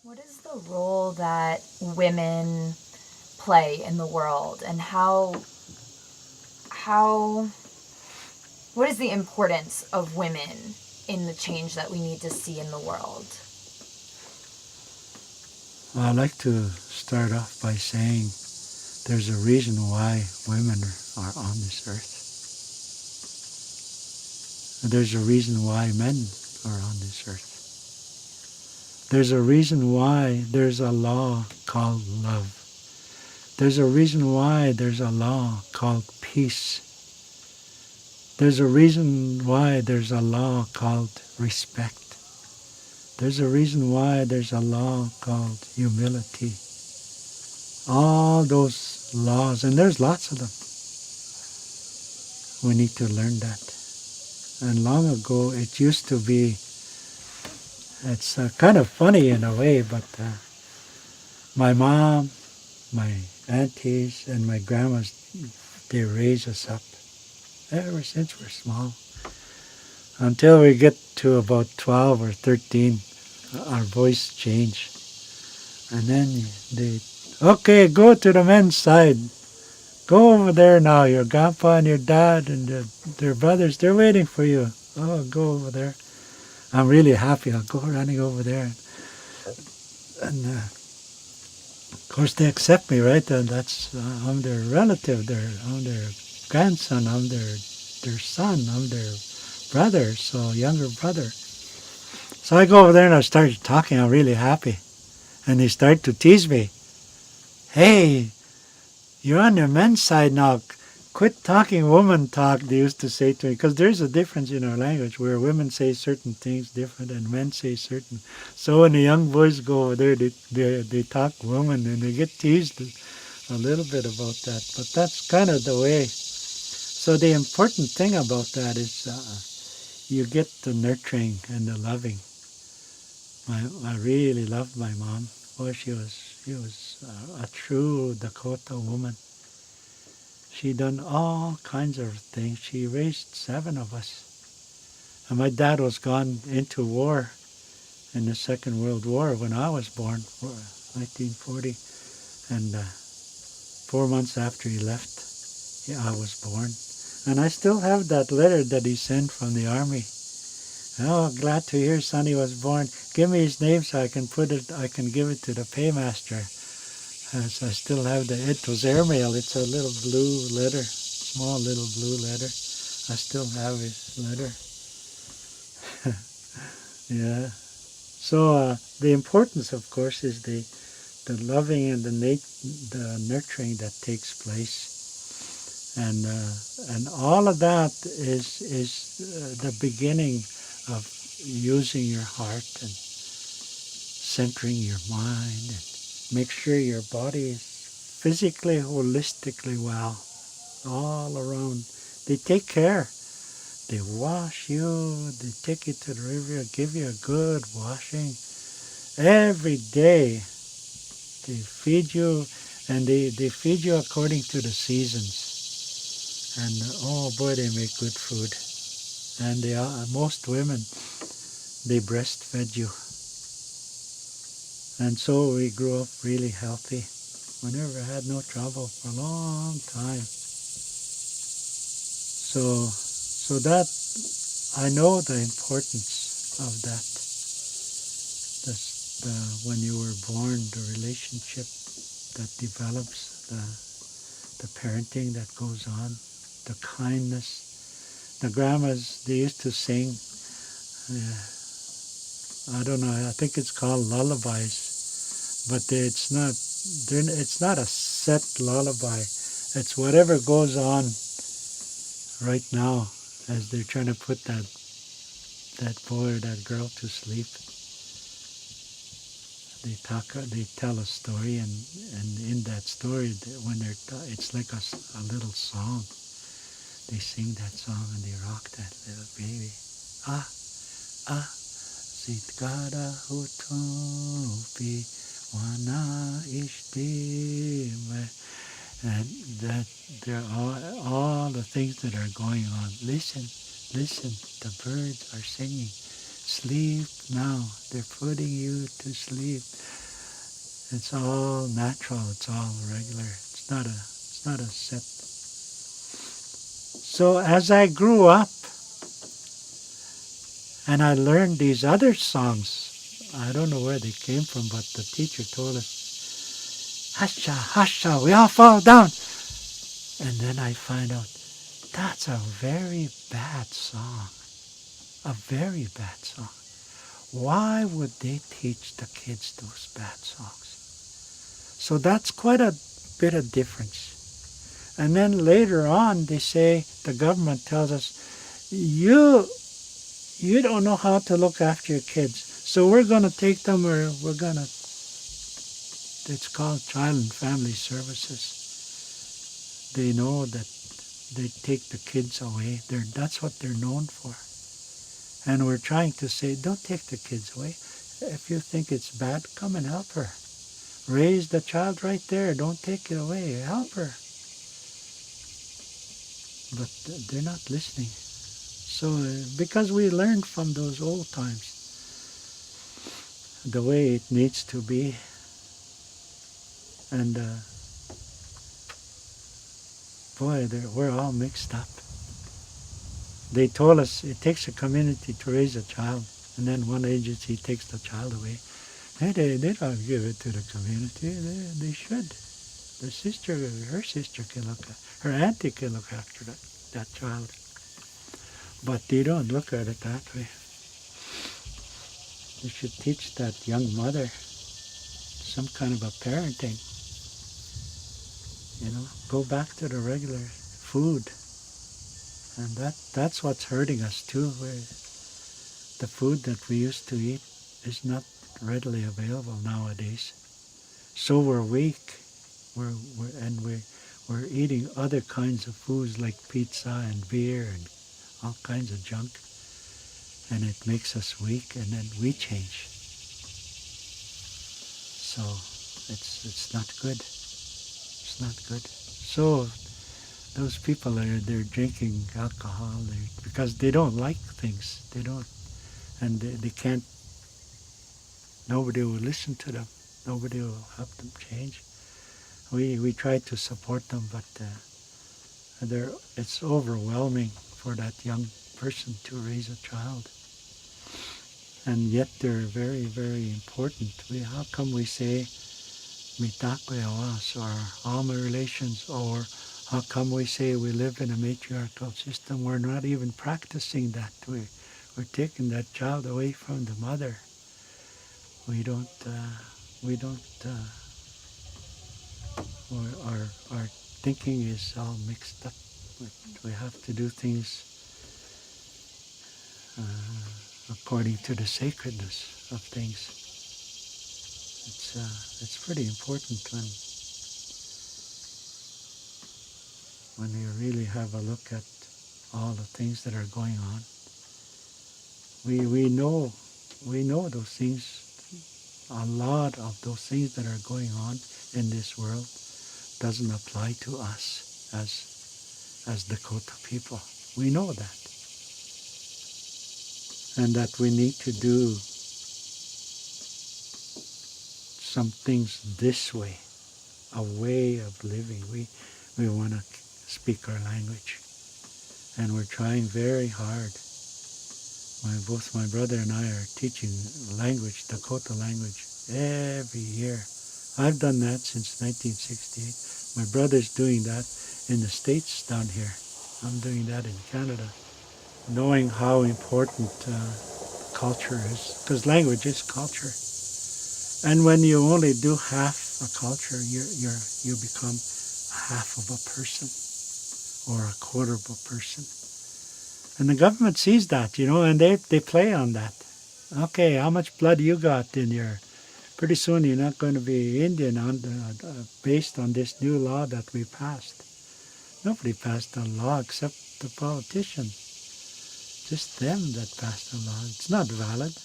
What is the role that women play in the world, and how what is the importance of women in the change that we need to see in the world? I'd like to start off by saying there's a reason why women are on this earth. There's a reason why men are on this earth. There's a reason why there's a law called love. There's a reason why there's a law called peace. There's a reason why there's a law called respect. There's a reason why there's a law called humility. All those laws, and there's lots of them. We need to learn that. And long ago, it used to be, it's kind of funny in a way, but my mom, my aunties, and my grandmas, they raised us up ever since we're small. Until we get to about 12 or 13, our voice changed. And then they, okay, go to the men's side. Go over there now. Your grandpa and your dad and their brothers, they're waiting for you. Oh, go over there. I'm really happy. I'll go running over there. And of course, they accept me, right? And that's I'm their relative. I'm their grandson. I'm their son. I'm their brother, so younger brother. So I go over there and I start talking. I'm really happy. And they start to tease me. Hey, you're on the men's side now. Quit talking woman talk, they used to say to me. Because there's a difference in our language where women say certain things different and men say certain. So when the young boys go over there, they talk woman and they get teased a little bit about that. But that's kind of the way. So the important thing about that is you get the nurturing and the loving. I really loved my mom. Boy, she was a true Dakota woman. She done all kinds of things. She raised 7 of us. And my dad was gone into war in the Second World War when I was born, 1940. And 4 months after he left, I was born. And I still have that letter that he sent from the army. Oh, glad to hear Sonny was born. Give me his name so I can give it to the paymaster. So I still have it was airmail. It's a little blue letter, small little blue letter. I still have his letter. Yeah. So the importance, of course, is the loving and the nurturing that takes place, and all of that is the beginning of using your heart and centering your mind and make sure your body is physically, holistically well all around. They take care. They wash you, they take you to the river, give you a good washing. Every day they feed you, and they feed you according to the seasons. And oh boy, they make good food. And most women, they breastfed you. And so we grew up really healthy. We never had no trouble for a long time. So that, I know the importance of that. When you were born, the relationship that develops, the parenting that goes on, the kindness. The grandmas, they used to sing, I don't know, I think it's called lullabies, but it's not a set lullaby. It's whatever goes on right now as they're trying to put that boy or that girl to sleep. They tell a story, and in that story, when it's like a little song. They sing that song and they rock that little baby. Ah, ah, sitkara hutupi wana ishti. And that there are all the things that are going on. Listen, listen, the birds are singing. Sleep now. They're putting you to sleep. It's all natural. It's all regular. It's not a set. So as I grew up and I learned these other songs, I don't know where they came from, but the teacher told us, "Hasha, hasha, we all fall down." And then I find out that's a very bad song. A very bad song. Why would they teach the kids those bad songs? So that's quite a bit of difference. And then later on, they say, the government tells us, you don't know how to look after your kids. So we're going to take them, or we're going to, it's called Child and Family Services. They know that they take the kids away. That's what they're known for. And we're trying to say, don't take the kids away. If you think it's bad, come and help her. Raise the child right there. Don't take it away. Help her. But they're not listening. So because we learned from those old times the way it needs to be, and boy, we're all mixed up. They told us it takes a community to raise a child, and then one agency takes the child away. Hey, they don't give it to the community. They should. Her sister can look at, her auntie can look after that child. But they don't look at it that way. They should teach that young mother some kind of a parenting. Go back to the regular food. And that's what's hurting us too, where the food that we used to eat is not readily available nowadays. So we're weak. We're eating other kinds of foods like pizza and beer and all kinds of junk, and it makes us weak, and then we change. So it's not good. It's not good. So those people they're drinking alcohol because they don't like things. They don't, and they can't. Nobody will listen to them. Nobody will help them change. We try to support them, but it's overwhelming for that young person to raise a child. And yet they're very, very important. How come we say mitako yawas, or all my relations, or how come we say we live in a matriarchal system? We're not even practicing that. We're taking that child away from the mother. We don't, our thinking is all mixed up. We have to do things according to the sacredness of things. It's pretty important when you really have a look at all the things that are going on. We know those things. A lot of those things that are going on in this world doesn't apply to us as Dakota people. We know that. And that we need to do some things this way, a way of living. We want to speak our language. And we're trying very hard. Both my brother and I are teaching language, Dakota language, every year. I've done that since 1968. My brother's doing that in the States down here. I'm doing that in Canada. Knowing how important culture is, because language is culture. And when you only do half a culture, you become half of a person or a quarter of a person. And the government sees that, and they play on that. Okay, how much blood you got in your... Pretty soon you're not going to be Indian based on this new law that we passed. Nobody passed a law except the politicians. Just them that passed the law. It's not valid.